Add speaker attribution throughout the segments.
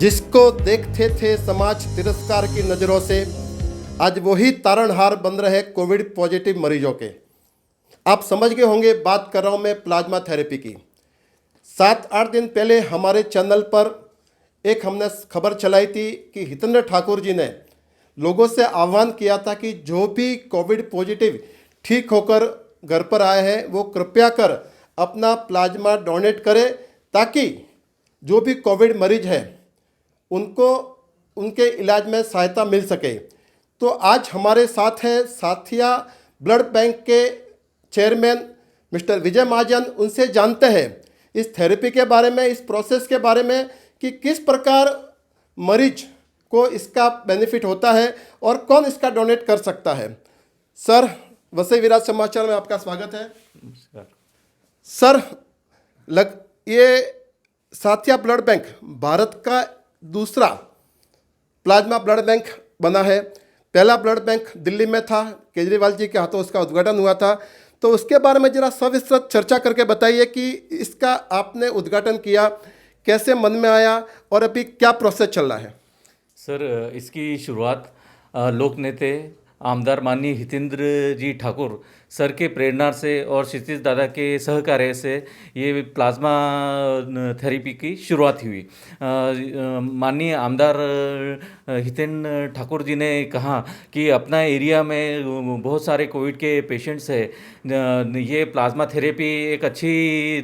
Speaker 1: जिसको देखते थे समाज तिरस्कार की नज़रों से, आज वही तारणहार बन रहे कोविड पॉजिटिव मरीजों के। आप समझ गए होंगे, बात कर रहा हूँ मैं प्लाज्मा थेरेपी की। 7-8 दिन पहले हमारे चैनल पर एक हमने खबर चलाई थी कि हितेंद्र ठाकुर जी ने लोगों से आह्वान किया था कि जो भी कोविड पॉजिटिव ठीक होकर घर पर आए हैं वो कृपया कर अपना प्लाज्मा डोनेट करें, ताकि जो भी कोविड मरीज है उनको उनके इलाज में सहायता मिल सके। तो आज हमारे साथ हैं साथिया ब्लड बैंक के चेयरमैन मिस्टर विजय महाजन। उनसे जानते हैं इस थेरेपी के बारे में, इस प्रोसेस के बारे में कि किस प्रकार मरीज को इसका बेनिफिट होता है और कौन इसका डोनेट कर सकता है। सर, वसई विराट समाचार में आपका स्वागत है।
Speaker 2: नमस्कार
Speaker 1: सर, ये साथिया ब्लड बैंक भारत का दूसरा प्लाज्मा ब्लड बैंक बना है। पहला ब्लड बैंक दिल्ली में था, केजरीवाल जी के हाथों उसका उद्घाटन हुआ था। तो उसके बारे में जरा सविस्तृत चर्चा करके बताइए कि इसका आपने उद्घाटन किया, कैसे मन में आया और अभी क्या प्रोसेस चल रहा है।
Speaker 2: सर, इसकी शुरुआत लोक नेते आमदार माननीय हितेंद्र जी ठाकुर सर के प्रेरणा से और क्षितिज दादा के सहकार्य से ये प्लाज्मा थेरेपी की शुरुआत हुई। माननीय आमदार हितेंद्र ठाकुर जी ने कहा कि अपना एरिया में बहुत सारे कोविड के पेशेंट्स है, ये प्लाज्मा थेरेपी एक अच्छी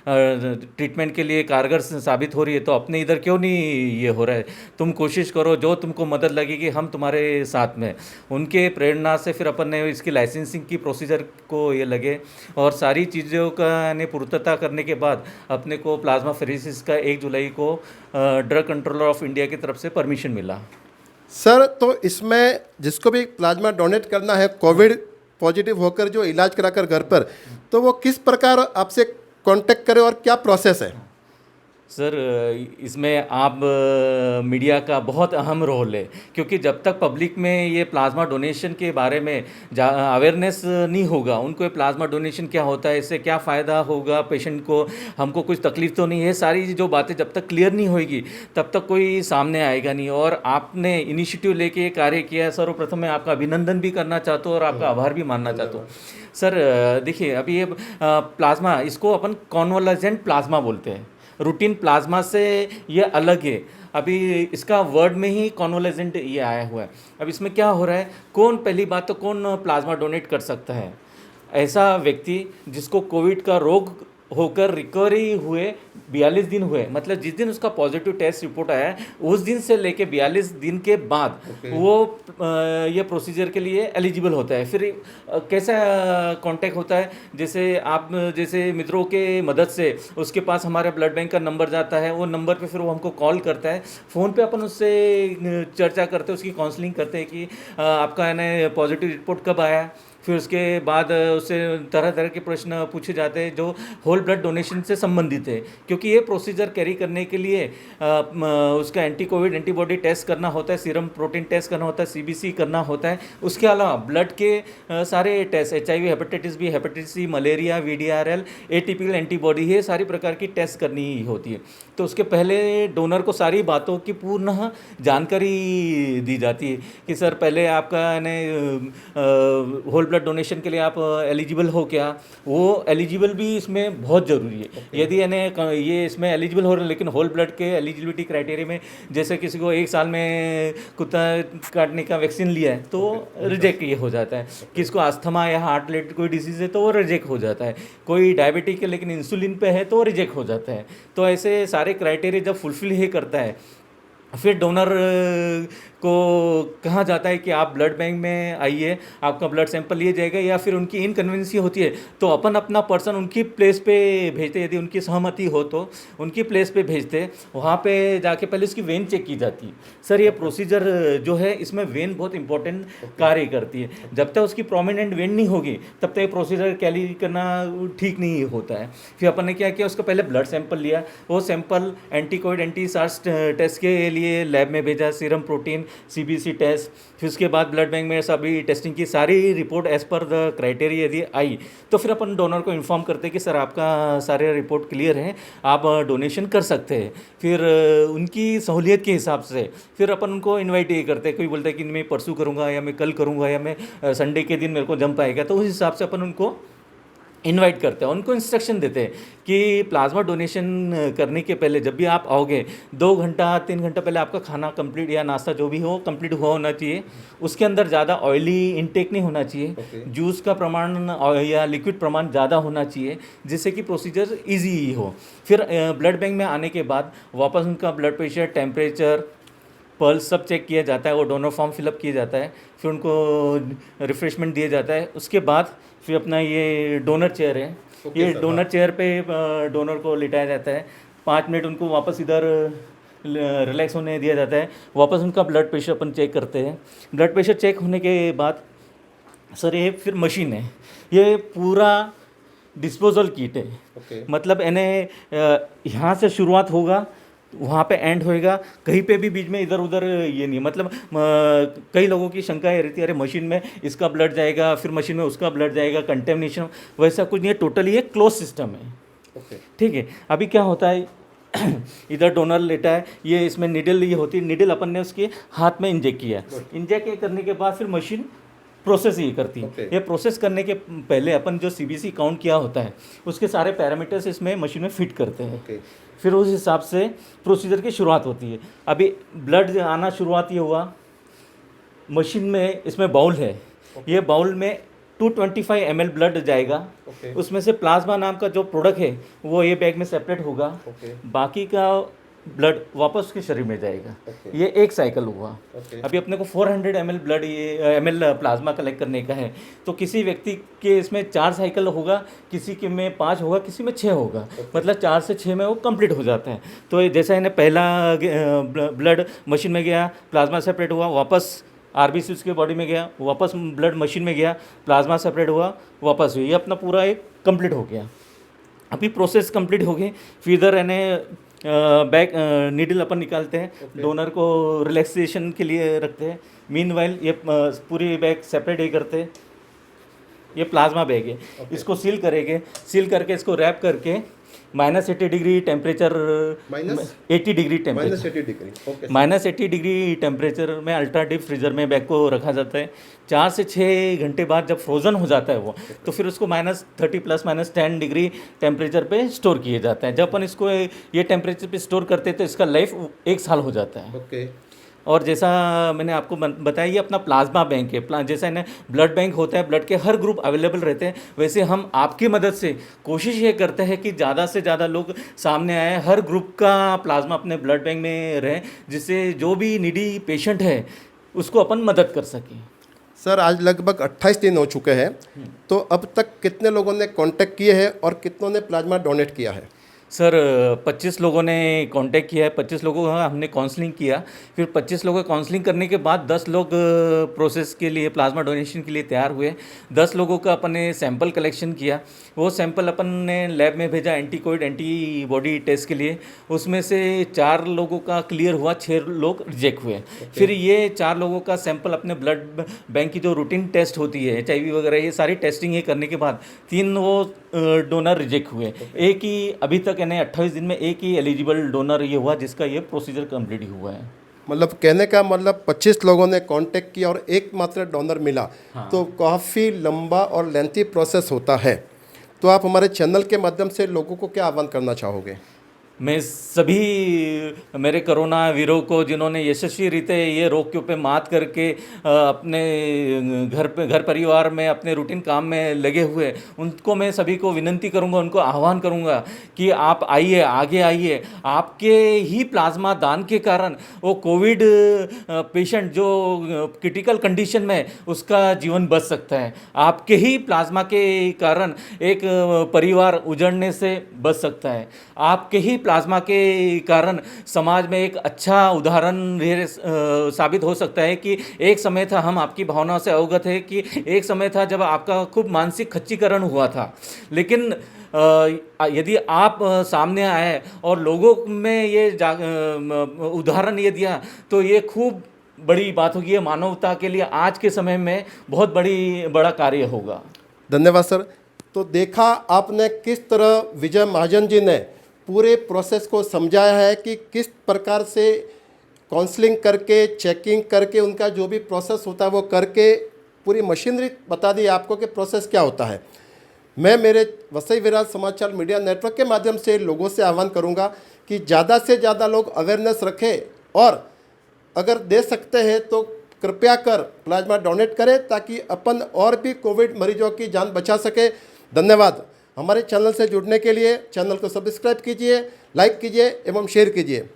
Speaker 2: ट्रीटमेंट के लिए कारगर साबित हो रही है, तो अपने इधर क्यों नहीं ये हो रहा है। तुम कोशिश करो, जो तुमको मदद लगेगी हम तुम्हारे साथ में। उनके प्रेरणा से फिर अपन ने इसकी लाइसेंसिंग की प्रोसीजर को ये लगे और सारी चीज़ों का ने पूर्तता करने के बाद अपने को प्लाज्मा फेरेसिस का 1 जुलाई को ड्रग कंट्रोलर ऑफ इंडिया की तरफ से परमिशन मिला।
Speaker 1: सर, तो इसमें जिसको भी प्लाज्मा डोनेट करना है कोविड पॉजिटिव होकर जो इलाज कराकर घर पर, तो वो किस प्रकार आपसे कांटेक्ट करे और क्या प्रोसेस है।
Speaker 2: सर, इसमें आप मीडिया का बहुत अहम रोल है, क्योंकि जब तक पब्लिक में ये प्लाज्मा डोनेशन के बारे में अवेयरनेस नहीं होगा, उनको ये प्लाज्मा डोनेशन क्या होता है, इससे क्या फ़ायदा होगा पेशेंट को, हमको कुछ तकलीफ तो नहीं है, सारी जो बातें जब तक क्लियर नहीं होगी तब तक कोई सामने आएगा नहीं। और आपने इनिशिएटिव लेके ये कार्य किया है, सर्वप्रथम मैं आपका अभिनंदन भी करना चाहता हूँ और आपका आभार भी मानना चाहता हूँ। सर, देखिए, अभी ये प्लाज्मा, इसको अपन कॉन्वालेसेंट प्लाज्मा बोलते हैं। रूटीन प्लाज्मा से ये अलग है। अभी इसका वर्ड में ही कॉन्वालेसेंट ये आया हुआ है। अब इसमें क्या हो रहा है, पहली बात तो कौन प्लाज्मा डोनेट कर सकता है? ऐसा व्यक्ति जिसको कोविड का रोग होकर रिकवरी हुए 42 दिन हुए, मतलब जिस दिन उसका पॉजिटिव टेस्ट रिपोर्ट आया है उस दिन से लेके 42 दिन के बाद वो ये प्रोसीजर के लिए एलिजिबल होता है। फिर कैसा कांटेक्ट होता है, जैसे मित्रों के मदद से उसके पास हमारे ब्लड बैंक का नंबर जाता है, वो नंबर पे फिर वो हमको कॉल करता है, फ़ोन पे अपन उससे चर्चा करते हैं, उसकी काउंसलिंग करते हैं कि आपका है ना पॉजिटिव रिपोर्ट कब आया। फिर उसके बाद उससे तरह तरह के प्रश्न पूछे जाते हैं जो होल ब्लड डोनेशन से संबंधित है, क्योंकि ये प्रोसीजर कैरी करने के लिए उसका एंटी कोविड एंटीबॉडी टेस्ट करना होता है, सीरम प्रोटीन टेस्ट करना होता है, सीबीसी करना होता है। उसके अलावा ब्लड के सारे test, HIV, hepatitis B, hepatitis C, malaria, VDRL, ATPL antibody, ये सारी प्रकार की टेस्ट करनी होती है। तो उसके पहले डोनर को सारी बातों की पूर्ण जानकारी दी जाती है कि सर पहले आपका होल ब्लड डोनेशन के लिए आप एलिजिबल हो क्या। वो एलिजिबल भी इसमें बहुत ज़रूरी है। यदि ये इसमें एलिजिबल हो रहे हैं, लेकिन होल ब्लड के एलिजिबिलिटी क्राइटेरिया में जैसे किसी को 1 साल में कुत्ता काटने का वैक्सीन लिया है तो रिजेक्ट ये हो जाता है, किसको अस्थमा या हार्ट रिलेटेड कोई डिजीज़ है तो वो रिजेक्ट हो जाता है, कोई डायबिटिक है लेकिन इंसुलिन पे है तो वो रिजेक्ट हो जाता है। तो ऐसे सारे क्राइटेरिया जब फुलफिल ही करता है, फिर डोनर को कहा जाता है कि आप ब्लड बैंक में आइए, आपका ब्लड सैंपल लिए जाएगा, या फिर उनकी इनकन्वीनियंसी होती है तो अपन अपना पर्सन उनकी प्लेस पे भेजते, यदि उनकी सहमति हो तो उनकी प्लेस पे भेजते। वहाँ पे जाके पहले उसकी वेन चेक की जाती है। सर, ये प्रोसीजर जो है इसमें वेन बहुत इंपॉर्टेंट कार्य करती है। जब तक उसकी प्रोमिनेंट वेन नहीं होगी तब तक ये प्रोसीजर कैरी करना ठीक नहीं होता है। फिर अपन ने क्या किया, उसका पहले ब्लड सैंपल लिया, वो sample anti covid anti SARS test के लिए लैब में भेजा, सीरम प्रोटीन CBC टेस्ट, फिर उसके बाद ब्लड बैंक में सभी टेस्टिंग की सारी report as per the criteria यदि आई तो फिर अपन डोनर को इन्फॉर्म करते हैं कि सर आपका सारे रिपोर्ट क्लियर है, आप डोनेशन कर सकते हैं। फिर उनकी सहूलियत के हिसाब से फिर अपन उनको इनवाइट ये करते हैं। कोई बोलता है कि मैं परसों करूँगा या मैं कल करूँगा या मैं संडे के दिन मेरे को जम पाएगा, तो उस हिसाब से अपन उनको इनवाइट करते हैं, उनको इंस्ट्रक्शन देते हैं कि प्लाज्मा डोनेशन करने के पहले जब भी आप आओगे 2 घंटा 3 घंटा पहले आपका खाना कंप्लीट या नाश्ता जो भी हो कंप्लीट हुआ होना चाहिए। उसके अंदर ज़्यादा ऑयली इनटेक नहीं होना चाहिए, जूस का प्रमाण या लिक्विड प्रमाण ज़्यादा होना चाहिए, जिससे कि प्रोसीजर ईजी हो। फिर ब्लड बैंक में आने के बाद वापस उनका ब्लड प्रेशर, टेम्परेचर, पल्स सब चेक किया जाता है, वो डोनर फॉर्म फिलअप किया जाता है, फिर उनको रिफ्रेशमेंट दिया जाता है। उसके बाद फिर अपना ये डोनर चेयर है, ये डोनर चेयर पे डोनर को लिटाया जाता है। 5 मिनट उनको वापस इधर रिलैक्स होने दिया जाता है। वापस उनका ब्लड प्रेशर अपन चेक करते हैं। ब्लड प्रेशर चेक होने के बाद सर ये फिर मशीन है, ये पूरा डिस्पोजल किट है। मतलब इन्हें यहाँ से शुरुआत होगा, वहाँ पे एंड होएगा, कहीं पे भी बीच में इधर उधर ये नहीं। मतलब कई लोगों की शंका ये रहती है अरे मशीन में इसका ब्लड जाएगा, फिर मशीन में उसका ब्लड जाएगा, कंटेमिनेशन, वैसा कुछ नहीं है। टोटली ये क्लोज सिस्टम है। ठीक है, अभी क्या होता है इधर डोनर लेटा है, ये इसमें निडल ये होती है, निडल अपन ने उसके हाथ में इंजेक्ट किया, इंजेक्ट करने के बाद फिर मशीन प्रोसेस ये करती है। ये प्रोसेस करने के पहले अपन जो CBC काउंट किया होता है उसके सारे पैरामीटर्स इसमें मशीन में फिट करते हैं। फिर उस हिसाब से प्रोसीजर की शुरुआत होती है। अभी ब्लड आना शुरुआत ये हुआ, मशीन में इसमें बाउल है, ये बाउल में 225 ml ब्लड जाएगा। उसमें से प्लाज्मा नाम का जो प्रोडक्ट है वो ये बैग में सेपरेट होगा। बाकी का ब्लड वापस उसके शरीर में जाएगा। ये एक साइकिल हुआ। अभी अपने को 400 ml ब्लड ये ml प्लाज्मा कलेक्ट करने का है, तो किसी व्यक्ति के इसमें 4 साइकिल होगा, किसी के में 5 होगा, किसी में 6 होगा। मतलब 4 से 6 में वो कंप्लीट हो जाता है। तो जैसा इन्हें पहला ब्लड मशीन में गया, प्लाज्मा सेपरेट हुआ, वापस RBC उसके बॉडी में गया, वापस ब्लड मशीन में गया, प्लाज्मा सेपरेट हुआ, वापस हुई, ये अपना पूरा एक कंप्लीट हो गया। अभी प्रोसेस कंप्लीट हो गई, फिर इधर इन्हें बैक नीडल अपन निकालते हैं, डोनर को रिलैक्सेशन के लिए रखते हैं। मीनवाइल ये पूरी बैग सेपरेट ही करते हैं। ये प्लाज्मा बैग है, इसको सील करेंगे, सील करके इसको रैप करके -80 degree temperature, -80 degree temperature, -80 degree temperature में अल्ट्रा डीप फ्रीजर में बैग को रखा जाता है। 4 से 6 घंटे बाद जब फ्रोज़न हो जाता है वो, तो फिर उसको -30 + -10 डिग्री टेम्परेचर पे स्टोर किए जाता है। जब अपन इसको ये टेम्परेचर पे स्टोर करते हैं तो इसका लाइफ 1 साल हो जाता है। और जैसा मैंने आपको बताया ये अपना प्लाज्मा बैंक है। जैसा इन्हें ब्लड बैंक होता है, ब्लड के हर ग्रुप अवेलेबल रहते हैं, वैसे हम आपकी मदद से कोशिश ये करते हैं कि ज़्यादा से ज़्यादा लोग सामने आए, हर ग्रुप का प्लाज्मा अपने ब्लड बैंक में रहे, जिससे जो भी नीडी पेशेंट है उसको अपन मदद कर सकें।
Speaker 1: सर आज लगभग 28 दिन हो चुके हैं, तो अब तक कितने लोगों ने कांटेक्ट किए हैं और कितनों ने प्लाज्मा डोनेट किया है?
Speaker 2: सर 25 लोगों ने कांटेक्ट किया है, 25 लोगों का हमने काउंसलिंग किया। फिर 25 लोगों का काउंसलिंग करने के बाद 10 लोग प्रोसेस के लिए, प्लाज्मा डोनेशन के लिए तैयार हुए। 10 लोगों का अपन ने सैंपल कलेक्शन किया, वो सैंपल अपन ने लैब में भेजा एंटीकोविड एंटीबॉडी टेस्ट के लिए। उसमें से 4 लोगों का क्लियर हुआ, 6 लोग रिजेक्ट हुए। फिर ये 4 लोगों का सैंपल अपने ब्लड बैंक की जो रूटीन टेस्ट होती है, HIV वगैरह, ये सारी टेस्टिंग ये करने के बाद 3 वो डोनर रिजेक्ट हुए। एक ही अभी तक यानी 28 दिन में एक ही एलिजिबल डोनर ये हुआ जिसका ये प्रोसीजर कंप्लीट हुआ है।
Speaker 1: मतलब कहने का मतलब 25 लोगों ने कांटेक्ट किया और एकमात्र डोनर मिला। तो काफ़ी लंबा और लेंथी प्रोसेस होता है। तो आप हमारे चैनल के माध्यम से लोगों को क्या आह्वान करना चाहोगे?
Speaker 2: मैं सभी मेरे कोरोना वीरों को जिन्होंने यशस्वी रीते ये रोग के ऊपर मात करके अपने घर परिवार में अपने रूटीन काम में लगे हुए, उनको मैं सभी को विनंती करूंगा, उनको आह्वान करूंगा कि आप आइए, आगे आइए। आपके ही प्लाज्मा दान के कारण वो कोविड पेशेंट जो क्रिटिकल कंडीशन में उसका जीवन बच सकता है। आपके ही प्लाज्मा के कारण एक परिवार उजड़ने से बच सकता है। आपके ही प्लाज्मा के कारण समाज में एक अच्छा उदाहरण साबित हो सकता है कि एक समय था, हम आपकी भावनाओं से अवगत है कि एक समय था जब आपका खूब मानसिक खच्चीकरण हुआ था, लेकिन यदि आप सामने आए और लोगों में ये उदाहरण ये दिया तो ये खूब बड़ी बात होगी, ये मानवता के लिए आज के समय में बहुत बड़ा कार्य होगा।
Speaker 1: धन्यवाद सर। तो देखा आपने किस तरह विजय महाजन जी ने पूरे प्रोसेस को समझाया है कि किस प्रकार से काउंसलिंग करके, चेकिंग करके, उनका जो भी प्रोसेस होता है वो करके पूरी मशीनरी बता दी आपको कि प्रोसेस क्या होता है। मैं मेरे वसई विराट समाचार मीडिया नेटवर्क के माध्यम से लोगों से आह्वान करूंगा कि ज़्यादा से ज़्यादा लोग अवेयरनेस रखें और अगर दे सकते हैं तो कृपया कर प्लाज्मा डोनेट करें ताकि अपन और भी कोविड मरीजों की जान बचा सके। धन्यवाद। हमारे चैनल से जुड़ने के लिए चैनल को सब्सक्राइब कीजिए, लाइक कीजिए एवं शेयर कीजिए।